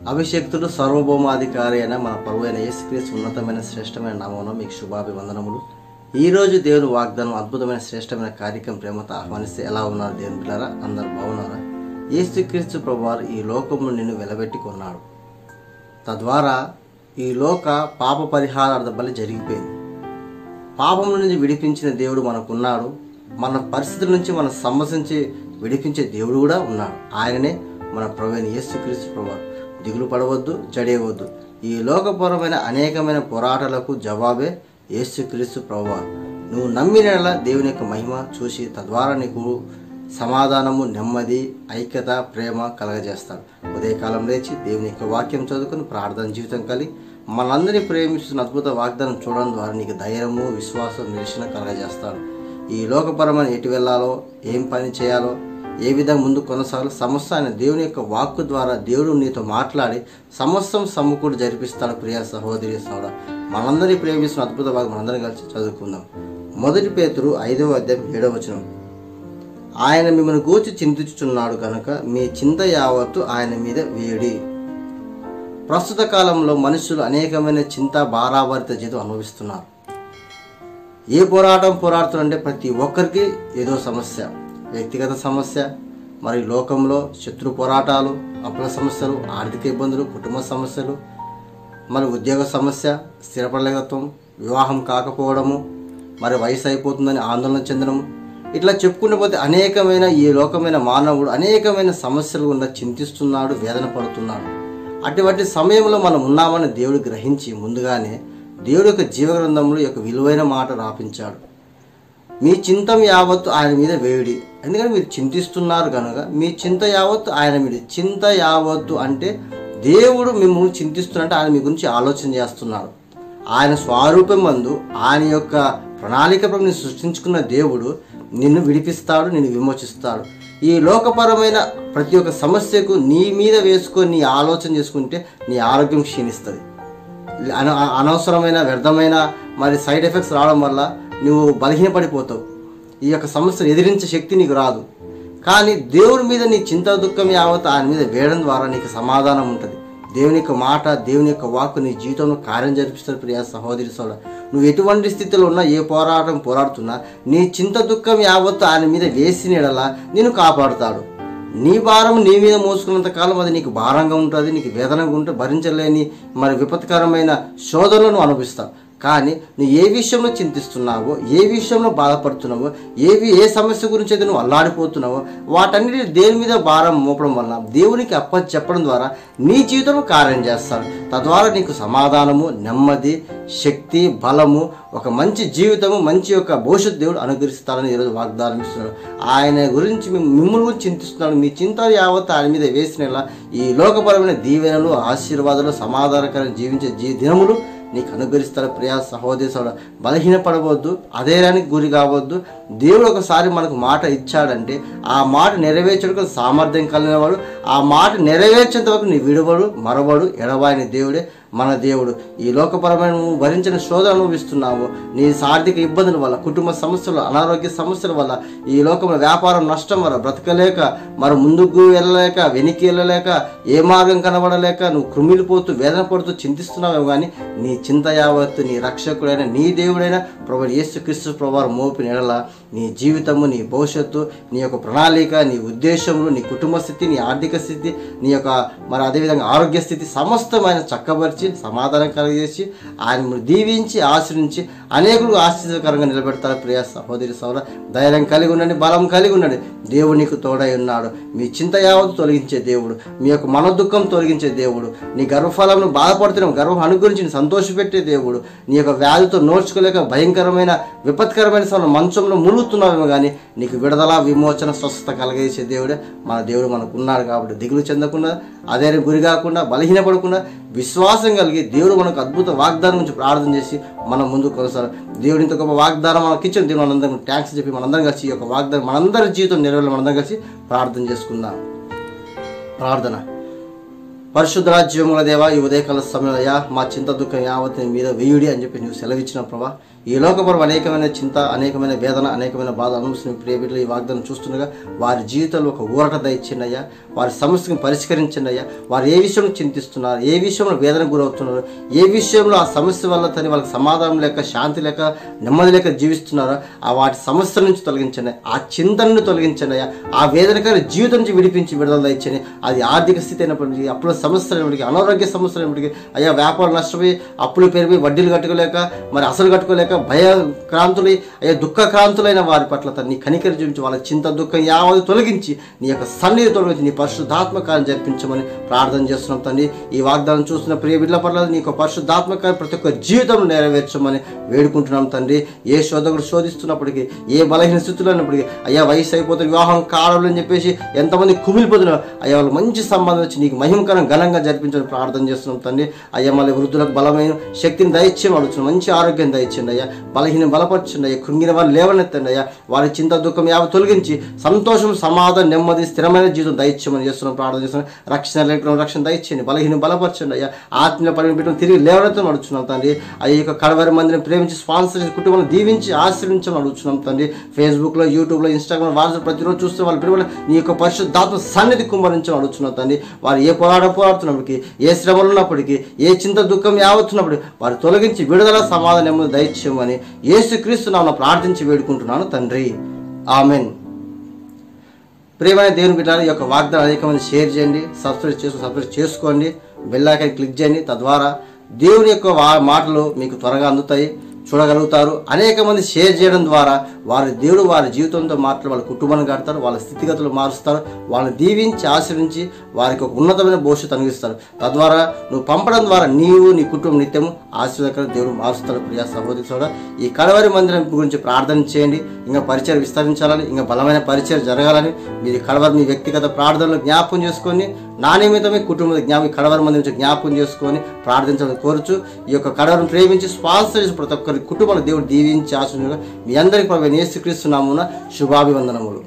అభిషేక్తుడు సర్వభౌమాధికారి అయిన మన ప్రభువైన యేసుక్రీస్తు ఉన్నతమైన శ్రేష్టమైన నామమున మీకు శుభాభివందనములు. ఈరోజు దేవుని వాగ్దానం అద్భుతమైన శ్రేష్టమైన కార్యక్రమం ప్రేమతో ఆహ్వానిస్తే ఎలా ఉన్నారు దేవుని పిల్లరా? అందరూ బాగున్నారా? యేసుక్రీస్తు ప్రభువారు ఈ లోకమును నిన్ను వెలబెట్టి కొన్నాడు. తద్వారా ఈ లోక పాప పరిహారార్థ బలి జరిగిపోయింది. పాపం నుంచి విడిపించిన దేవుడు మనకున్నాడు. మన పరిస్థితుల నుంచి మన సమస్య నుంచి విడిపించే దేవుడు కూడా ఉన్నాడు. ఆయననే మన ప్రభువైన యేసుక్రీస్తు ప్రభువారు. దిగులు పడవద్దు, జడేయవద్దు. ఈ లోకపరమైన అనేకమైన పోరాటాలకు జవాబే యేసుక్రీస్తు ప్రభువారు. నువ్వు నమ్మిన దేవుని యొక్క మహిమ చూసి తద్వారా నీకు సమాధానము, నెమ్మది, ఐక్యత, ప్రేమ కలగజేస్తాడు. ఉదయకాలం లేచి దేవుని యొక్క వాక్యం చదువుకుని ప్రార్థన జీవితం కలిగి మనందరినీ ప్రేమిస్తున్న అద్భుత వాగ్దానం చూడడం ద్వారా నీకు ధైర్యము, విశ్వాసం, నిరీక్షణ కలగజేస్తాడు. ఈ లోకపరమైన ఎటు వెళ్ళాలో, ఏం పని చేయాలో, ఏ విధంగా ముందు కొనసాగాలో సమస్త ఆయన దేవుని యొక్క వాక్కు ద్వారా దేవుడు నీతో మాట్లాడి సమస్తం సమకూడి జరిపిస్తాడు. ప్రియ సహోదరి సోదరుడా, మనందరినీ ప్రేమిస్తున్న అద్భుత వాక్యం మనందరం కలిసి చదువుకుందాం. 1 పేతురు 5:7 ఆయన మిమ్మల్ని గూర్చి చింతించుచున్నాడు కనుక మీ చింత యావత్తు ఆయన మీద వేడి. ప్రస్తుత కాలంలో మనుషులు అనేకమైన చింత, భారాభరిత జీవితం అనుభవిస్తున్నారు. ఏ పోరాడుతున్నారంటే ప్రతి ఒక్కరికి ఏదో సమస్య, వ్యక్తిగత సమస్య, మరి లోకంలో శత్రు పోరాటాలు, అప్పుల సమస్యలు, ఆర్థిక ఇబ్బందులు, కుటుంబ సమస్యలు, మరి ఉద్యోగ సమస్య, స్థిరపడలేకత్వం, వివాహం కాకపోవడము, మరి వయసు అయిపోతుందని ఆందోళన చెందడము, ఇట్లా చెప్పుకుంటూ పోతే అనేకమైన ఈ లోకమైన మానవుడు అనేకమైన సమస్యలు గుండా చింతిస్తున్నాడు, వేదన పడుతున్నాడు. అటువంటి సమయంలో మనం ఉన్నామని దేవుడు గ్రహించి ముందుగానే దేవుడి యొక్క జీవగ్రంథంలో యొక్క విలువైన మాట రాపించాడు. మీ చింతం యావత్తు ఆయన మీద వేడి. ఎందుకంటే మీరు చింతిస్తున్నారు కనుక మీ చింత యావత్తు ఆయన మీద. చింత యావత్తు అంటే దేవుడు మిమ్మల్ని చింతిస్తున్నట్టు ఆయన మీ గురించి ఆలోచన చేస్తున్నాడు. ఆయన స్వరూపం మందు ఆయన యొక్క ప్రణాళిక ప్రకారం సృష్టించుకున్న దేవుడు నిన్ను విడిపిస్తాడు, నిన్ను విమోచిస్తాడు. ఈ లోకపరమైన ప్రతి ఒక్క సమస్యకు నీ మీద వేసుకొని నీ ఆలోచన చేసుకుంటే నీ ఆరోగ్యం క్షీణిస్తుంది. అనవసరమైన వ్యర్థమైన మరి సైడ్ ఎఫెక్ట్స్ రావడం వల్ల నువ్వు బలహీనపడిపోతావు. ఈ యొక్క సమస్యను ఎదిరించే శక్తి నీకు రాదు. కానీ దేవుని మీద నీ చింత, దుఃఖం యావత్ ఆయన మీద వేయడం ద్వారా నీకు సమాధానం ఉంటుంది. దేవుని యొక్క మాట, దేవుని యొక్క వాక్కు నీ జీవితంలో కార్యం జరిపిస్తారు. ప్రియ సహోదరి సోదరుడా, నువ్వు ఎటువంటి స్థితిలో ఉన్నా, ఏ పోరాడుతున్నా నీ చింత, దుఃఖం యావత్తు ఆయన మీద వేసిన యెడల నిన్ను కాపాడుతాడు. నీ భారం నీ మీద మోసుకున్నంత కాలం అది నీకు భారంగా ఉంటుంది, నీకు వేదనగా ఉంటుంది, భరించలేని మరి విపత్కరమైన శోధనలను అనుభవిస్తావు. కానీ నువ్వు ఏ విషయంలో చింతిస్తున్నావో, ఏ విషయంలో బాధపడుతున్నావో, ఏ సమస్య గురించి అయితే నువ్వు అల్లాడిపోతున్నావో వాటన్నిటి దేని మీద భారం మోపడం వల్ల దేవునికి చెప్పడం ద్వారా నీ జీవితంలో కార్యం చేస్తాడు. తద్వారా నీకు సమాధానము, నెమ్మది, శక్తి, బలము, ఒక మంచి జీవితము, మంచి యొక్క భవిష్యత్తు దేవుడు అనుగ్రహిస్తాడని ఈరోజు వాగ్దానం ఇస్తున్నాడు. ఆయన గురించి మిమ్మల్ని గురించి చింతిస్తున్నాడు. మీ చింత యావత్ ఆయన మీద వేసిన ఈ లోకపరమైన దీవెనలు, ఆశీర్వాదాలు, సమాధానకరంగా జీవించే దినములు నీకు అనుగ్రహిస్తాడు. ప్రియ సహోదరి సోదరుడా, బలహీనపడవద్దు, అధైర్యానికి గురి కావద్దు. దేవుడు ఒకసారి మనకు మాట ఇచ్చాడంటే ఆ మాట నెరవేర్చడానికి సామర్థ్యం కలిగిన వాడు. ఆ మాట నెరవేర్చేంత వరకు నీ విడువడు, మరవడు, ఎడబాయని దేవుడే మన దేవుడు. ఈ లోకపరమైన నువ్వు భరించిన శోధన అనుభవిస్తున్నావు. నీ ఆర్థిక ఇబ్బందుల వల్ల, కుటుంబ సమస్యలు, అనారోగ్య సమస్యల వల్ల, ఈ లోకంలో వ్యాపారం నష్టం వల్ల బ్రతకలేక, మరి ముందుకు వెళ్ళలేక, వెనక్కి వెళ్ళలేక, ఏ మార్గం కనబడలేక నువ్వు కృమిలిపోతూ వేదన పడుతూ చింతిస్తున్నావు. కానీ నీ చింత యావత్తు నీ రక్షకుడైన నీ దేవుడైన ప్రభువైన యేసుక్రీస్తు ప్రభువారు మోపిన యెడల నీ జీవితము, నీ భవిష్యత్తు, నీ యొక్క ప్రణాళిక, నీ ఉద్దేశములు, నీ కుటుంబ స్థితి, నీ ఆర్థిక స్థితి, నీ యొక్క మరి అదేవిధంగా ఆరోగ్య స్థితి సమస్తమైన చక్కబరిచి సమాధానం కలిగజేసి ఆయన దీవించి ఆశ్రయించి అనేకులు ఆశ్చర్యకరంగా నిలబెడతారు. ప్రియ సహోదరి సోదరుడా, ధైర్యం కలిగి ఉండండి, బలం కలిగి ఉండండి. దేవుడు నీకు తోడై ఉన్నాడు. మీ చింత యావత్తు తొలగించే దేవుడు, మీ యొక్క మనోదుఃఖం తొలగించే దేవుడు, నీ గర్భఫలంను బాధపడుతున్నావు గర్వం అనుగురించి సంతోషపెట్టే దేవుడు, నీ యొక్క వ్యాధితో నోర్చుకోలేక భయంకరమైన విపత్కరమైన మంచంలో మునుగుతున్నావేమో కానీ నీకు విడుదల, విమోచన, స్వస్థత కలగజేసే దేవుడే మన దేవుడు మనకు ఉన్నాడు. కాబట్టి దిగులు చెందకుండా, అదే గురి కాకుండా, బలహీనపడకుండా విశ్వాసం కలిగి దేవుడు మనకు అద్భుత వాగ్దానం గురించి ప్రార్థన చేసి మనం ముందుకు కొనసాగాలి. దేవుడి ఇంత గొప్ప వాగ్దానం మనకి ఇచ్చిన దేవుడు మనందరం థ్యాంక్స్ చెప్పి మనందరం కలిసి ఈ యొక్క వాగ్దానం మనందరి జీవితం నెరవేర్చి మనందరం కలిసి ప్రార్థన చేసుకుందాం. ప్రార్థన. పరిశుద్ధ జీవముల దేవా, ఈ ఉదయకాల సమయంలో మా చింత, దుఃఖం యావత్ మీద వేయుడి అని చెప్పి నువ్వు సెలవిచ్చిన ప్రభా, ఈ లోకపరం అనేకమైన చింత, అనేకమైన వేదన, అనేకమైన బాధ అనుభవిస్తున్న ప్రియ బిడ్డలు ఈ వాగ్దానం చూస్తుండగా వారి జీవితంలో ఒక ఊరట దయచేయండి అయ్యా. వారి సమస్యను పరిష్కరించండి అయ్యా. వారు ఏ విషయంలో చింతిస్తున్నారు, ఏ విషయంలో వేదనకు గురవుతున్నారు, ఏ విషయంలో ఆ సమస్య వల్ల తని వాళ్ళకి సమాధానం లేక, శాంతి లేక, నెమ్మది లేక జీవిస్తున్నారో ఆ వాటి సమస్యల నుంచి తొలగించండి. ఆ చింతనను తొలగించండి అయ్యా. ఆ వేదనకర జీవితం నుంచి విడిపించి విడుదల దయచండి. అది ఆర్థిక స్థితి అయినప్పటికీ, అప్పుల సమస్యలు అయినప్పటికీ, అనారోగ్య సమస్యలు అయినప్పటికీ అయ్యా, వ్యాపారం నష్టపోయి అప్పులు పెరిగి వడ్డీలు కట్టుకోలేక, మరి అసలు కట్టుకోలేక భయక్రాంతులై అయ్యా దుఃఖక్రాంతులైన వారి పట్ల నీ కనికరి చూపించి వాళ్ళ చింత దుఃఖం యావత్తు తొలగించి నీ యొక్క సన్నిధి తొలగించి నీ పరిశుద్ధాత్మకాన్ని జరిపించమని ప్రార్థన చేస్తున్నాం తండ్రి. ఈ వాగ్దానం చూస్తున్న ప్రియ బిడ్డల పట్ల నీ యొక్క పరిశుద్ధాత్మకాన్ని ప్రతి ఒక్క జీవితంలో నెరవేర్చమని వేడుకుంటున్నాం తండ్రి. ఏ శోధకుడు శోధిస్తున్నప్పటికీ, ఏ బలహీన స్థితిలో ఉన్నప్పటికీ అయ్యా, వయసు అయిపోతుంది, వివాహం కావాలి అని చెప్పేసి ఎంతమంది కుమిలిపోతున్నారు అయ్యా, వాళ్ళు మంచి సంబంధం వచ్చి నీకు మహిమకరం ఘనంగా జరిపించమని ప్రార్థన చేస్తున్నాం తండ్రి. అయ్యా, మళ్ళీ వృద్ధులకు బలమైన శక్తిని దయచేయమని అడుగుతున్నాం. మంచి ఆరోగ్యం దయచేయండి అయ్యా. బలహీనం బలపరచండి అయ్యా. కృంగిన వారిని లేవనెత్తండి అయ్యా. వారి చింత దుఃఖం యావ తొలగించి సంతోషం, సమాధానం, నెమ్మది, స్థిరమైన జీవితం దయచేయమని చేస్తున్నాం, ప్రార్థన చేస్తున్నాం. రక్షణ దయచేయండి. బలహీనం బలపరచండి అయ్యా. ఆత్మీయ పని పెట్టడం తిరిగి లేవనెత్తమని అడుగుతున్నాం తండ్రి. అయ్యా, యొక్క కడవరి మందిని ప్రేమించి స్పాన్సర్ చేసి కుటుంబాన్ని దీవించి ఆశ్రయించమని అడుగుతున్నాం తండ్రి. ఫేస్బుక్లో, యూట్యూబ్లో, ఇన్స్టాగ్రామ్, వాట్సాప్ ప్రతిరోజు చూస్తే వాళ్ళ పిల్లలు నీ యొక్క పరిశుద్ధాత్మ సన్నిధి కుమ్మరించమని అడుగుతున్నాం తండ్రి. వారు ఏ పోరాడుతున్నప్పటికీ, ఏ శ్రమలు ఉన్నప్పటికీ, ఏ చింత దుఃఖం యావత్తున్నప్పటికీ వారు తొలగించి విడుదల, సమాధానం, నెమ్మది దయచేయమని యేసుక్రీస్తు నామమున ప్రార్థించి వేడుకుంటున్నాను తండ్రి. ఆమెన్. ప్రియమైన దేవుని బిడ్డలారా, ఈ యొక్క వాగ్దానం అనేక మంది షేర్ చేయండి, సబ్స్క్రైబ్ చేసుకోండి, బెల్ ఐకాన్ క్లిక్ చేయండి. తద్వారా దేవుని యొక్క మాటలు మీకు త్వరగా అందుతాయి, చూడగలుగుతారు. అనేక మంది షేర్ చేయడం ద్వారా దేవుడు వారి జీవితంతో మాట్లాడి వాళ్ళ కుటుంబాన్ని కడతారు, వాళ్ళ స్థితిగతులు మారుస్తారు, వాళ్ళని దీవించి ఆశ్రయించి వారికి ఒక ఉన్నతమైన భవిష్యత్తు అనుగిస్తారు. తద్వారా నువ్వు పంపడం ద్వారా నీవు, నీ కుటుంబం నిత్యము ఆశీర్వాదకరంగా దేవుడు మారుస్తాడు. ప్రియా సహోదరి సోదరా, ఈ కడవరి మందిరం గురించి ప్రార్థన చేయండి. ఇంకా పరిచయం విస్తరించాలని, ఇంకా బలమైన పరిచయం జరగాలని మీరు కడవరి మీ వ్యక్తిగత ప్రార్థనలు జ్ఞాపకం చేసుకొని, నా నిమిత్తమే కుటుంబ కడవరి మంది నుంచి జ్ఞాపకం చేసుకొని ప్రార్థించాలని కోరుచు, ఈ యొక్క కడవరిని ప్రేమించి స్పాన్సర్ చేసి ప్రతి ఒక్కరి కుటుంబాన్ని దేవుడు దీవించి ఆశీర్వదించుగాక. మీ అందరికీ ప్రభు యేసుక్రీస్తు నామమున శుభాభివందనములు.